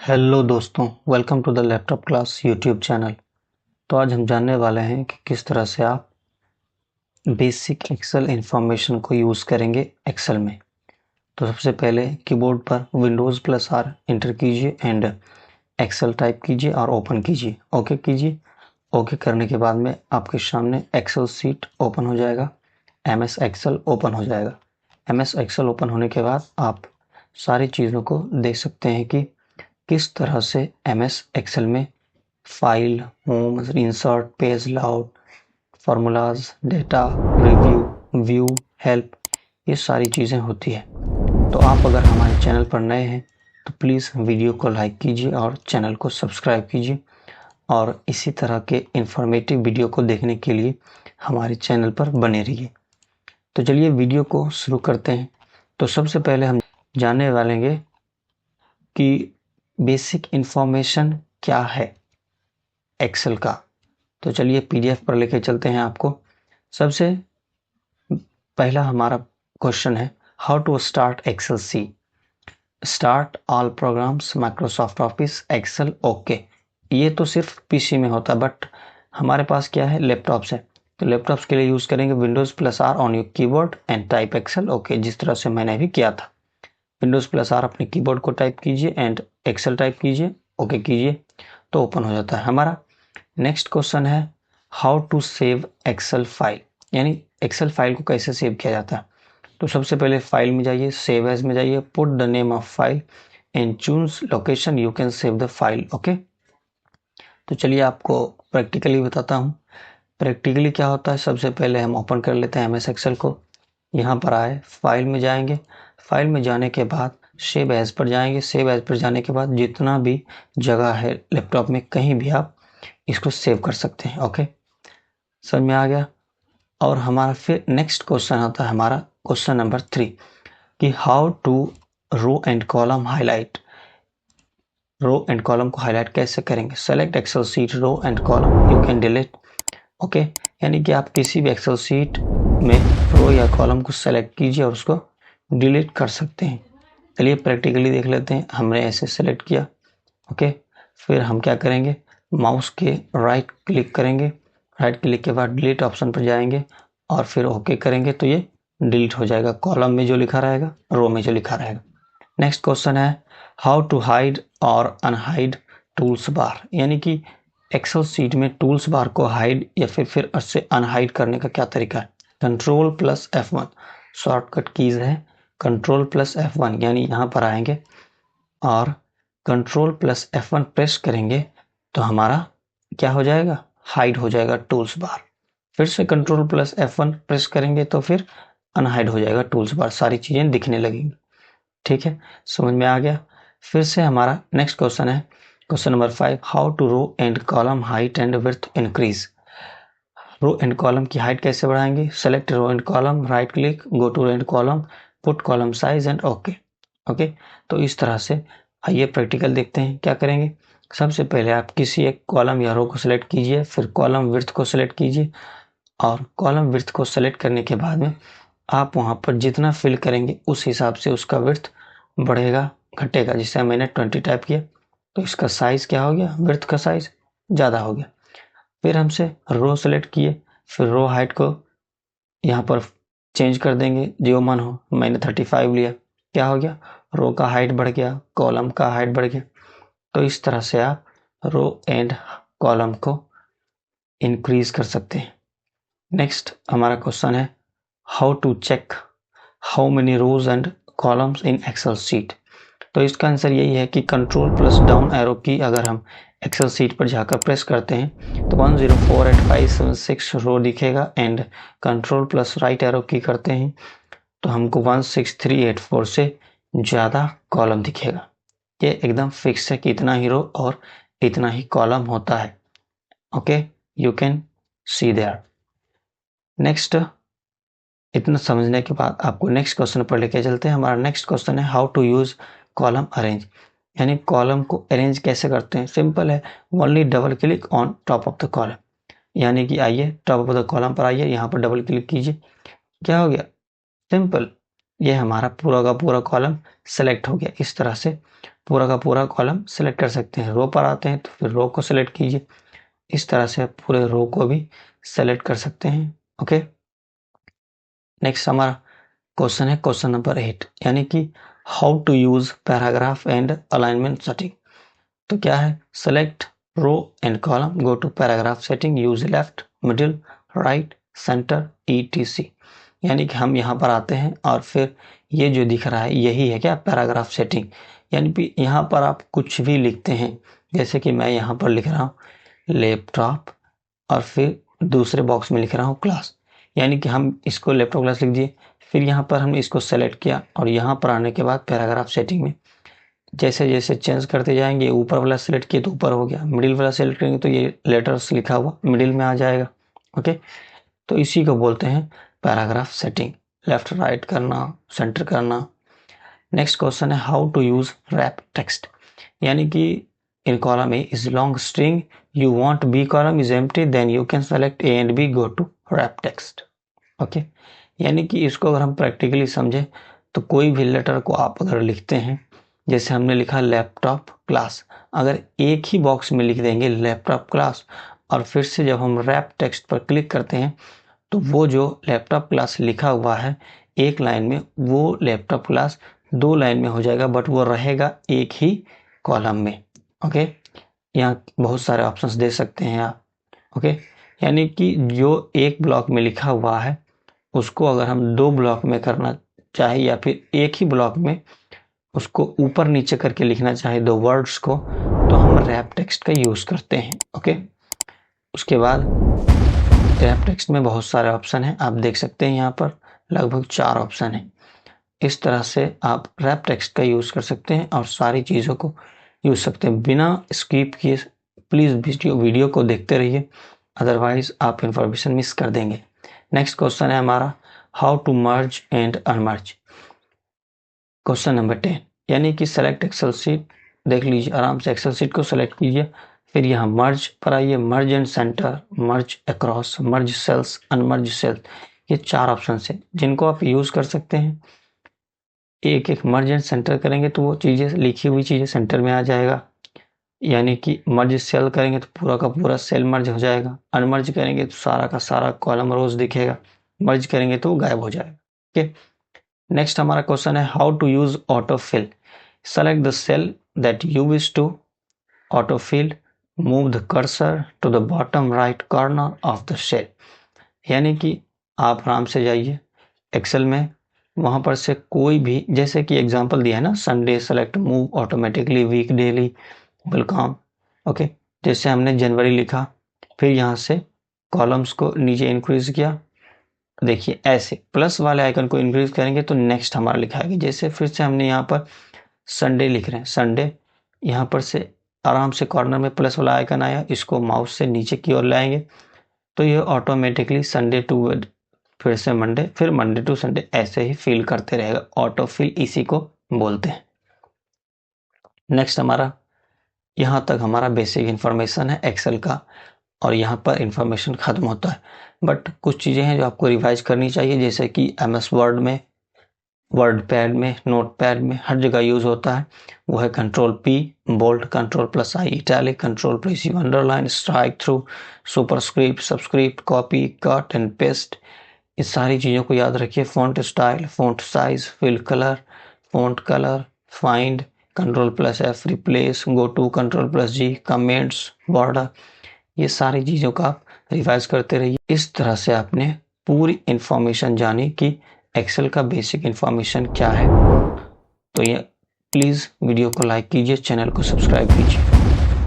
Hello दोस्तों, welcome to the laptop class YouTube channel. तो आज हम जानने वाले हैं कि किस तरह से आप बेसिक एक्सेल इंफॉर्मेशन को यूज़ करेंगे एक्सेल में। तो सबसे पहले कीबोर्ड पर विंडोज़ प्लस आर इंटर कीजिए एंड एक्सेल टाइप कीजिए और ओपन कीजिए। ओके कीजिए। ओके करने के बाद में आपके सामने एक्सेल सीट ओपन हो जाएगा, एमएस एक्सेल ओपन हो जाएगा। एमएस एक्सेल ओपन होने के बाद आप सारी चीज़ों को देख सकते हैं कि किस तरह से एमएस एक्सेल में file, home, insert, page layout, formulas, data, review, view, help, ये सारी चीज़ें होती है। तो आप अगर हमारे चैनल पर नए हैं तो प्लीज़ वीडियो को लाइक कीजिए और चैनल को सब्सक्राइब कीजिए और इसी तरह के इंफॉर्मेटिव वीडियो को देखने के लिए हमारे चैनल पर बने रहिए। तो चलिए वीडियो को शुरू करते हैं। तो सबसे पहले हम जानने वाले हैं कि बेसिक इंफॉर्मेशन क्या है एक्सेल का। तो चलिए पीडीएफ पर लेके चलते हैं आपको। सबसे पहला हमारा क्वेश्चन है how to start Excel C. Start all programs Microsoft Office Excel okay. ये तो सिर्फ पीसी में होता है, बट हमारे पास क्या है, लैपटॉप्स है। तो लैपटॉप्स के लिए यूज करेंगे Windows plus R on your keyboard and type Excel okay, जिस तरह से मैंने भी किया था। विंडोज प्लस आर अपने कीबोर्ड को टाइप कीजिए एंड एक्सेल टाइप कीजिए, ओके कीजिए, तो ओपन हो जाता है हमारा। नेक्स्ट क्वेश्चन है how to save Excel file, यानी एक्सेल फाइल को कैसे सेव किया जाता है। तो सबसे पहले फाइल में जाइए, सेव एज में जाइए, put the name of file and choose location you can save the file okay. तो चलिए आपको प्रैक्टिकली बताता हूँ। प्रैक्टिकली क्या होता है, सबसे पहले हम ओपन कर लेते हैं एमएस एक्सेल को। यहाँ पर आए, फाइल में जाएंगे, फाइल में जाने के बाद सेव एज पर जाएंगे। सेव एज पर जाने के बाद जितना भी जगह है लैपटॉप में कहीं भी आप इसको सेव कर सकते हैं ओके। समझ में आ गया। और हमारा फिर नेक्स्ट क्वेश्चन आता है हमारा क्वेश्चन नंबर 3 कि how to row and column highlight. Row and column को हाईलाइट कैसे करेंगे। Select Excel sheet row and column you can delete okay. यानी कि आप किसी भी एक्सेल शीट में रो या कॉलम को सेलेक्ट कीजिए और उसको डिलीट कर सकते हैं। चलिए प्रैक्टिकली देख लेते हैं। हमने ऐसे सेलेक्ट किया ओके। फिर हम क्या करेंगे, माउस के राइट क्लिक करेंगे, राइट क्लिक के बाद डिलीट ऑप्शन पर जाएंगे और फिर ओके करेंगे तो ये डिलीट हो जाएगा, कॉलम में जो लिखा रहेगा, रो में जो लिखा रहेगा। नेक्स्ट क्वेश्चन है हाउ टू हाइड और अनहाइड टूल्स बार, यानी कि एक्सेल सीट में टूल्स बार को हाइड या फिर उससे अनहाइड करने का क्या तरीका है। Control plus F1 shortcut keys है, कंट्रोल प्लस F1, यानी यहाँ पर आएंगे और कंट्रोल प्लस F1 प्रेस करेंगे तो हमारा क्या हो जाएगा, हाइड हो जाएगा टूल्स बार। फिर से कंट्रोल प्लस F1 प्रेस करेंगे तो फिर अनहाइड हो जाएगा टूल्स बार, सारी चीजें दिखने लगेंगी। ठीक है, समझ में आ गया। फिर से हमारा नेक्स्ट क्वेश्चन है question number 5 how to row and column height and width increase. Row and column की हाइट कैसे बढ़ाएंगे। Select row and column, right click, go to row and column, put column size and okay okay. तो इस तरह से आइए practical देखते हैं क्या करेंगे। सबसे पहले आप किसी एक कॉलम या रो को सिलेक्ट कीजिए, फिर कॉलम विड्थ को सिलेक्ट कीजिए और कॉलम विड्थ को सिलेक्ट करने के बाद में आप वहां पर जितना फिल करेंगे उस हिसाब से उसका विड्थ बढ़ेगा घटेगा। जिससे मैंने 20 टाइप किया तो इसका साइज क्या हो गया, विड्थ का साइज ज़्यादा हो गया। फिर हमसे रो सेलेक्ट किए, फिर रो हाइट को यहाँ पर चेंज कर देंगे, जो मन हो। मैंने 35 लिया, क्या हो गया, रो का हाइट बढ़ गया, कॉलम का हाइट बढ़ गया। तो इस तरह से आप रो एंड कॉलम को इंक्रीज कर सकते हैं। नेक्स्ट हमारा क्वेश्चन है how to check how many rows and columns in Excel sheet. तो इसका आंसर यही है कि कंट्रोल प्लस डाउन एरो की अगर हम एक्सेल शीट पर जाकर प्रेस करते हैं तो 104856 रो दिखेगा and control plus right arrow की करते हैं तो हमको 16384 से ज़्यादा कॉलम दिखेगा। ये एकदम फिक्स है कि इतना ही रो और इतना ही कॉलम होता है okay, you can see there. Next इतना समझने के बाद आपको नेक्स्ट क्वेश्चन पर लेके चलते हैं। हमारा नेक्स्ट क्वेश्चन है how to use column arrange, यानी कॉलम को अरेंज कैसे करते हैं। सिंपल है, only double click on top of the column, यानी कि आइए टॉप ऑफ द कॉलम पर आइए, यहाँ पर डबल क्लिक कीजिए, क्या हो गया, सिंपल, ये हमारा पूरा का पूरा कॉलम सेलेक्ट हो गया। इस तरह से पूरा का पूरा कॉलम सेलेक्ट कर सकते हैं। रो पर आते हैं तो फिर रो को सेलेक्ट कीजिए। इस तरह से आप पूरे रो को भी सेलेक्ट कर सकते हैं। ओके, नेक्स्ट हमारा क्वेश्चन है क्वेश्चन नंबर 8, यानी कि how to use paragraph and alignment setting. तो क्या है, select row and column, go to paragraph setting, use left, middle, right, centre, ETC। यानी कि हम यहाँ पर आते हैं और फिर ये जो दिख रहा है यही है क्या, पैराग्राफ सेटिंग। यानी कि यहाँ पर आप कुछ भी लिखते हैं, जैसे कि मैं यहाँ पर लिख रहा हूँ लैपटॉप और फिर दूसरे बॉक्स में लिख रहा हूँ क्लास, यानी कि हम इसको लैपटॉप क्लास लिख दिए। फिर यहाँ पर हमने इसको सेलेक्ट किया और यहाँ पर आने के बाद पैराग्राफ सेटिंग में जैसे जैसे चेंज करते जाएंगे, ऊपर वाला सेलेक्ट किया तो ऊपर हो गया, मिडिल वाला सेलेक्ट करेंगे तो ये लेटर्स लिखा हुआ मिडिल में आ जाएगा। ओके, तो इसी को बोलते हैं पैराग्राफ सेटिंग, लेफ्ट राइट करना, सेंटर करना। नेक्स्ट क्वेश्चन है how to use wrap text, यानी कि in column A is long string, you want B column is empty, then you can select A and B, go to wrap text। Okay, यानी कि इसको अगर हम practically समझें तो कोई भी लेटर को आप अगर लिखते हैं, जैसे हमने लिखा लैपटॉप क्लास, अगर एक ही बॉक्स में लिख देंगे लैपटॉप क्लास और फिर से जब हम रैप टेक्स्ट पर क्लिक करते हैं तो वो जो लैपटॉप क्लास लिखा हुआ है एक लाइन में, वो लैपटॉप क्लास 2 लाइन में हो जाएगा, बट वो रहेगा एक ही कॉलम में। ओके, यहाँ बहुत सारे ऑप्शंस दे सकते हैं आप। ओके, यानी कि जो एक ब्लॉक में लिखा हुआ है उसको अगर हम 2 ब्लॉक में करना चाहे या फिर एक ही ब्लॉक में उसको ऊपर नीचे करके लिखना चाहे 2 वर्ड्स को, तो हम रैप टेक्स्ट का यूज़ करते हैं। ओके, उसके बाद रैप टेक्स्ट में बहुत सारे ऑप्शन हैं, आप देख सकते हैं यहाँ पर लगभग 4 ऑप्शन हैं। इस तरह से आप रैप टेक्स्ट का यूज़ कर सकते हैं और सारी चीज़ों को यूज सकते हैं बिना स्किप किए। प्लीज़ वीडियो को देखते रहिए, अदरवाइज आप इंफॉर्मेशन मिस कर देंगे। नेक्स्ट क्वेश्चन है हमारा how to merge and unmerge. Question number 10, यानी कि सेलेक्ट एक्सेल शीट, देख लीजिए आराम से एक्सेल शीट को सेलेक्ट कीजिए, फिर यहाँ मर्ज पर आइए, merge and centre, merge across, merge cells, unmerge cells. ये 4 ऑप्शन है जिनको आप यूज कर सकते हैं। एक एक मर्ज एंड सेंटर करेंगे तो वो चीज़ें, लिखी हुई चीज़ें सेंटर में आ जाएगा, यानी कि मर्ज सेल करेंगे तो पूरा का पूरा सेल मर्ज हो जाएगा, अनमर्ज करेंगे तो सारा का सारा कॉलम रोज दिखेगा, मर्ज करेंगे तो गायब हो जाएगा। ओके, नेक्स्ट हमारा क्वेश्चन है how to use auto fill. Select the cell that you wish to auto fill, move the cursor to the bottom right corner of the cell. यानी कि आप आराम से जाइए एक्सेल में, वहाँ पर से कोई भी, जैसे कि एग्जांपल दिया है ना, Sunday select move automatically, week daily, welcome. Okay, जैसे हमने जनवरी लिखा, फिर यहाँ से कॉलम्स को नीचे इंक्रीज किया, देखिए ऐसे प्लस वाले आइकन को इंक्रीज करेंगे तो नेक्स्ट हमारा लिखाएगा। जैसे फिर से हमने यहाँ पर संडे लिख रहे हैं, संडे, यहाँ पर से आराम से कॉर्नर में प्लस वाला आइकन आया, इसको माउस से नीचे की ओर लाएंगे तो ये ऑटोमेटिकली संडे टू फिर से मंडे, फिर मंडे टू संडे, ऐसे ही फिल करते रहेगा। ऑटो फिल इसी को बोलते हैं। नेक्स्ट हमारा, यहाँ तक हमारा बेसिक इन्फॉर्मेशन है एक्सेल का और यहाँ पर इन्फॉर्मेशन खत्म होता है, बट कुछ चीज़ें हैं जो आपको रिवाइज करनी चाहिए, जैसे कि MS वर्ड में, वर्ड पैड में, नोट पैड में हर जगह यूज होता है, वो है Ctrl+P, bold, Ctrl+I, italic, Ctrl+U, underline, strike through, superscript, subscript, copy, cut and paste. इस सारी चीज़ों को याद रखिए। Font style, font size, fill colour, font colour, find, Ctrl+F, replace, go to, Ctrl+G, comments, border, ये सारी चीज़ों का आप रिवाइज करते रहिए। इस तरह से आपने पूरी इंफॉर्मेशन जानी कि एक्सेल का बेसिक इंफॉर्मेशन क्या है। तो ये प्लीज़ वीडियो को लाइक कीजिए, चैनल को सब्सक्राइब कीजिए।